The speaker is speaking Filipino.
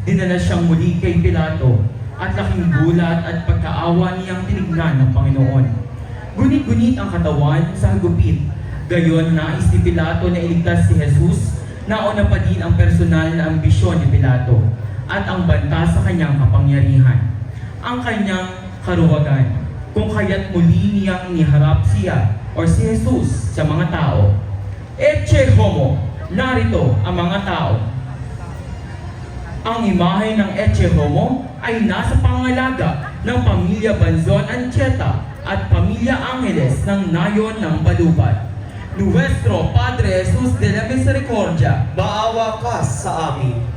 Dinala siyang muli kay Pilato at laking gulat at pagkaawa niyang tinignan ng Panginoon. Gunit-gunit ang katawan sa hagupit. Gayon nais ni Pilato na iligtas si Jesus. Nauna pa din ang personal na ambisyon ni Pilato at ang banta sa kanyang kapangyarihan. Ang kanyang karuwagan, kung kaya't muli niyang niharap siya o si Jesus sa mga tao. Ecce homo, narito ang mga tao. Ang imahe ng Ecce homo ay nasa pangalaga ng pamilya Banzon Anchieta at pamilya Angeles ng Nayon ng Balubad. Nuestro Padre Jesus de la Misericordia, Maawa ka sa amin.